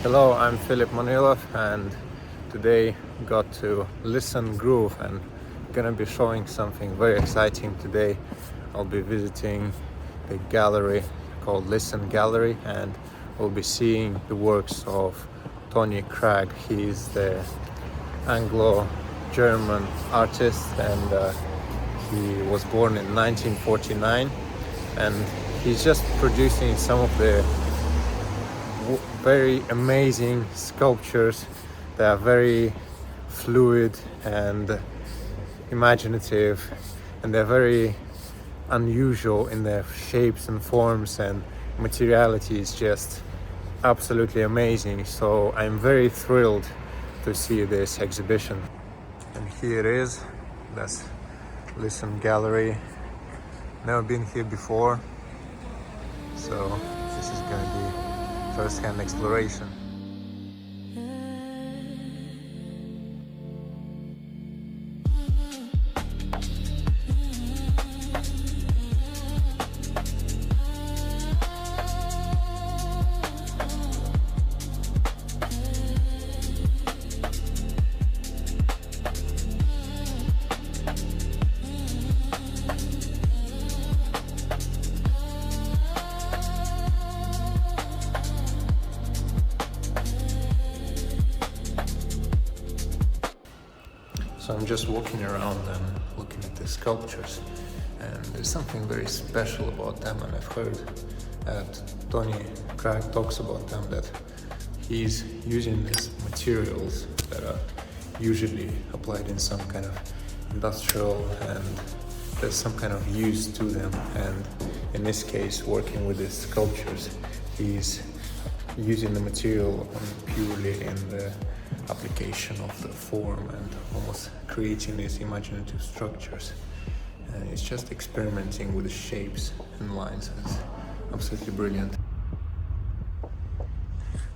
Hello, I'm Filip Manilov, and today got to Lisson Groove and gonna be showing something very exciting today. I'll be visiting the gallery called Lisson Gallery, and we'll be seeing the works of Tony Cragg. He's the Anglo-German artist, and he was born in 1949, and he's just producing some of the very amazing sculptures that are very fluid and imaginative, and they're very unusual in their shapes and forms, and materiality is just absolutely amazing. So I'm very thrilled to see this exhibition. And here it is. That's Lisson Gallery. Never been here before, so this is gonna be first-hand exploration. So I'm just walking around and looking at the sculptures, and there's something very special about them, and I've heard that Tony Cragg talks about them, that he's using these materials that are usually applied in some kind of industrial, and there's some kind of use to them, and in this case, working with these sculptures, he's using the material purely in the application of the form and almost creating these imaginative structures. And it's just experimenting with the shapes and lines. It's absolutely brilliant.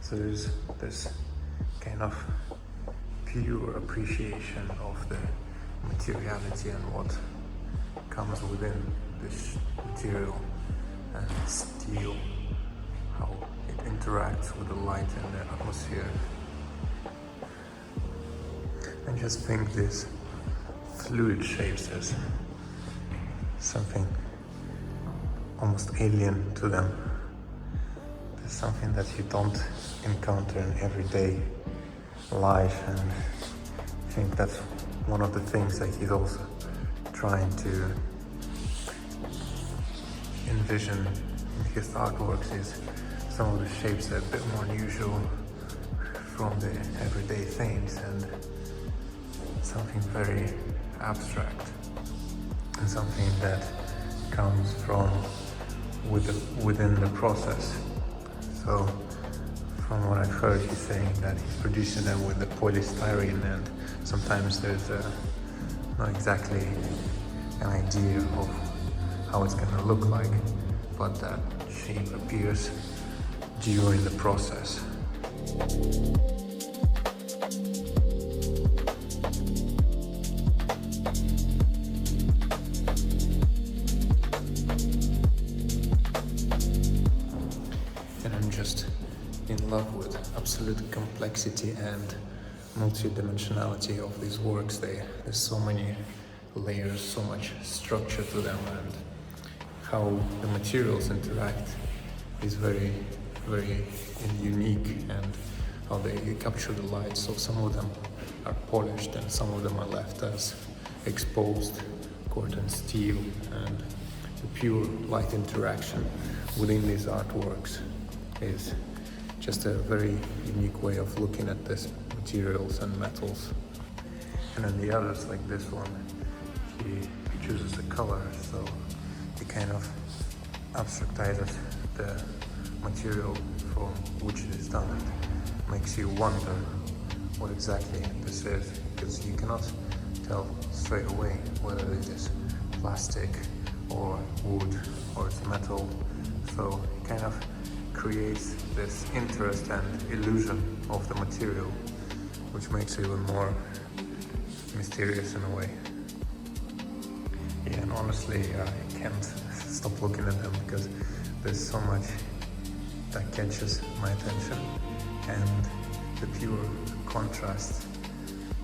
So there's this kind of pure appreciation of the materiality and what comes within this material and steel, how it interacts with the light and the atmosphere. I just think these fluid shapes as something almost alien to them. There's something that you don't encounter in everyday life, and I think that's one of the things that he's also trying to envision in his artworks, is some of the shapes that are a bit more unusual from the everyday things, and something very abstract, and something that comes from within the process. So from what I've heard, he's saying that he's producing them with the polystyrene, and sometimes there's not exactly an idea of how it's gonna look like, but that shape appears during the process. And I'm just in love with absolute complexity and multi-dimensionality of these works. There's so many layers, so much structure to them, and how the materials interact is very, very unique, and how they capture the light. So some of them are polished and some of them are left as exposed cotton steel, and the pure light interaction within these artworks is just a very unique way of looking at these materials and metals. And then the others, like this one, he chooses the color, so he kind of abstractizes the material from which it is done. It makes you wonder what exactly this is, because you cannot tell straight away whether it is plastic or wood or it's metal. So it kind of creates this interest and illusion of the material, which makes it even more mysterious in a way. Yeah, and honestly, I can't stop looking at them because there's so much that catches my attention. and the pure contrast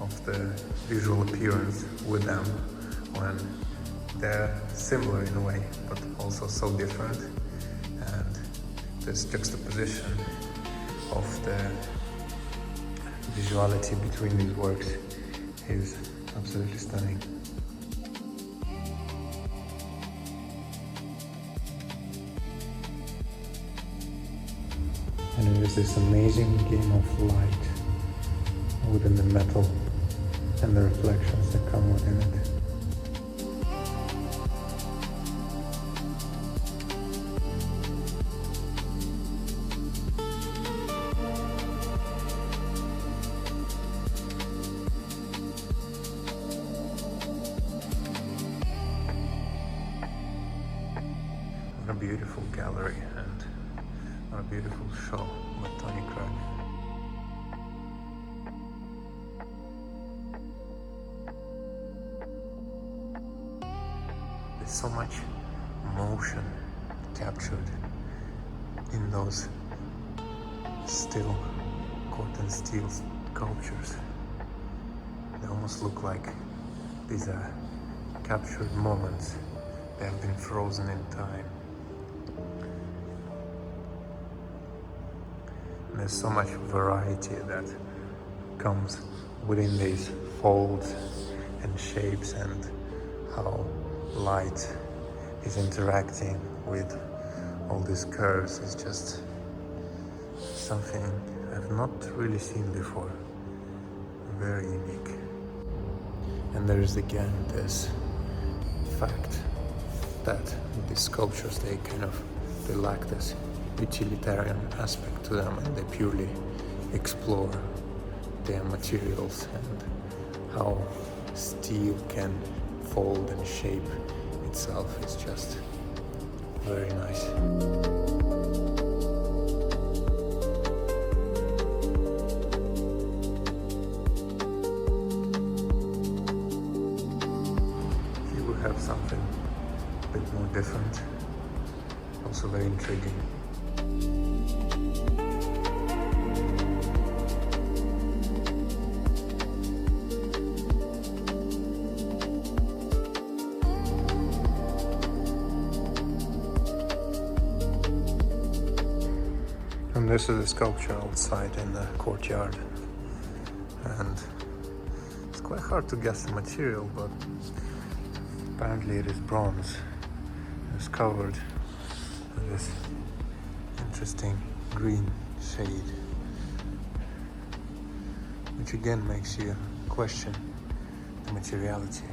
of the visual appearance with them when they're similar in a way but also so different, and this juxtaposition of the visuality between these works is absolutely stunning. And it is this amazing game of light within the metal and the reflections that come within it. What a beautiful gallery and what a beautiful show by Tony Cragg. There's so much motion captured in those still cotton steel sculptures. They almost look like these are captured moments. They have been frozen in time. And there's so much variety that comes within these folds and shapes, and how light is interacting with all these curves is just something I've not really seen before. Very unique. And there's again this fact that these sculptures, they lack this utilitarian aspect to them, and they purely explore their materials and how steel can fold and shape itself. Is just very nice. Here we have something a bit more different, also very intriguing. And this is a sculpture outside in the courtyard, and it's quite hard to guess the material, but apparently it is bronze. It's covered in this interesting green shade, which again makes you question the materiality.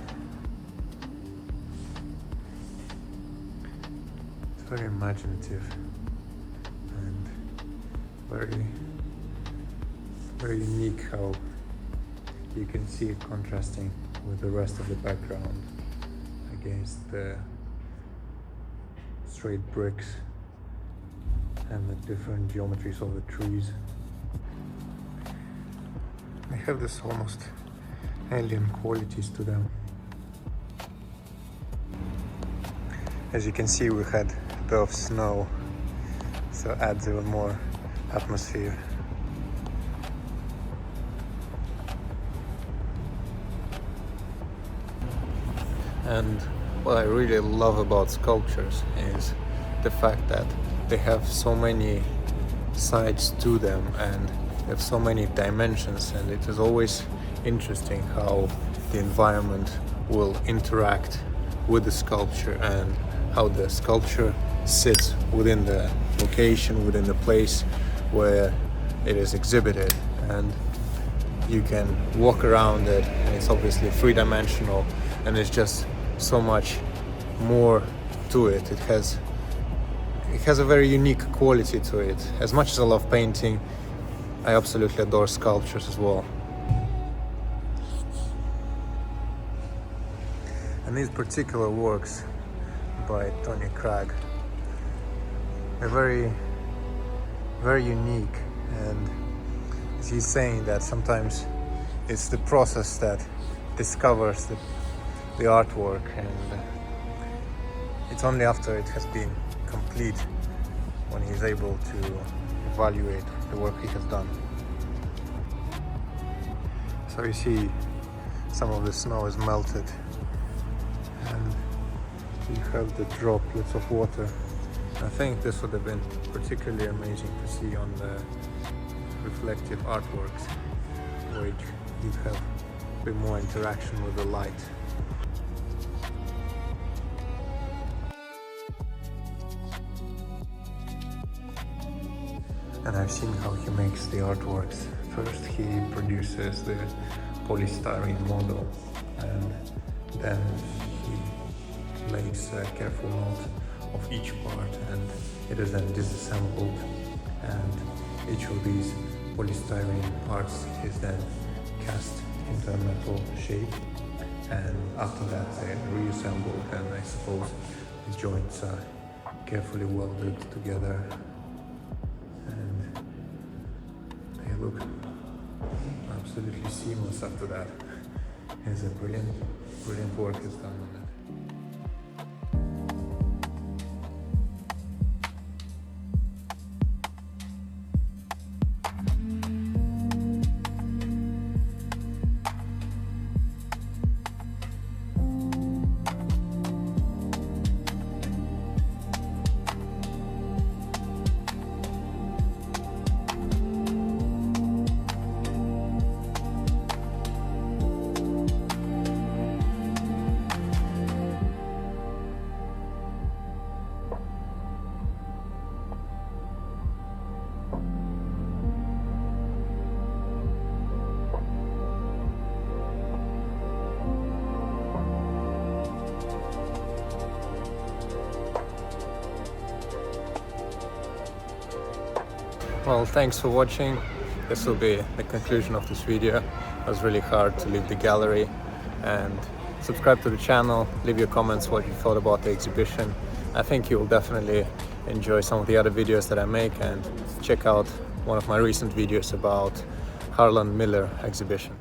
It's very imaginative and very unique how you can see it contrasting with the rest of the background against the straight bricks and the different geometries of the trees. They have this almost alien qualities to them. As you can see, we had a bit of snow, so it adds even more atmosphere. And what I really love about sculptures is the fact that they have so many sides to them and they have so many dimensions, and it is always interesting how the environment will interact with the sculpture and how the sculpture sits within the location, within the place where it is exhibited, and you can walk around it, and it's obviously three-dimensional, and it's just so much more to it. It has a very unique quality to it. As much as I love painting, I absolutely adore sculptures as well. And these particular works by Tony Cragg are very, very unique, and as he's saying that sometimes it's the process that discovers the artwork, and it's only after it has been complete when he's able to evaluate the work he has done. So you see some of the snow is melted and you have the droplets of water. I think this would have been particularly amazing to see on the reflective artworks, where you have a bit more interaction with the light. And I've seen how he makes the artworks. First he produces the polystyrene model, and then he makes a careful note of each part, and it is then disassembled, and each of these polystyrene parts is then cast into a metal shape, and after that they're reassembled, and I suppose the joints are carefully welded together and they look absolutely seamless after that. It's a brilliant work is done on it. Well, thanks for watching. This will be the conclusion of this video. It was really hard to leave the gallery, and subscribe to the channel, leave your comments what you thought about the exhibition. I think you will definitely enjoy some of the other videos that I make, and check out one of my recent videos about Harlan Miller exhibition.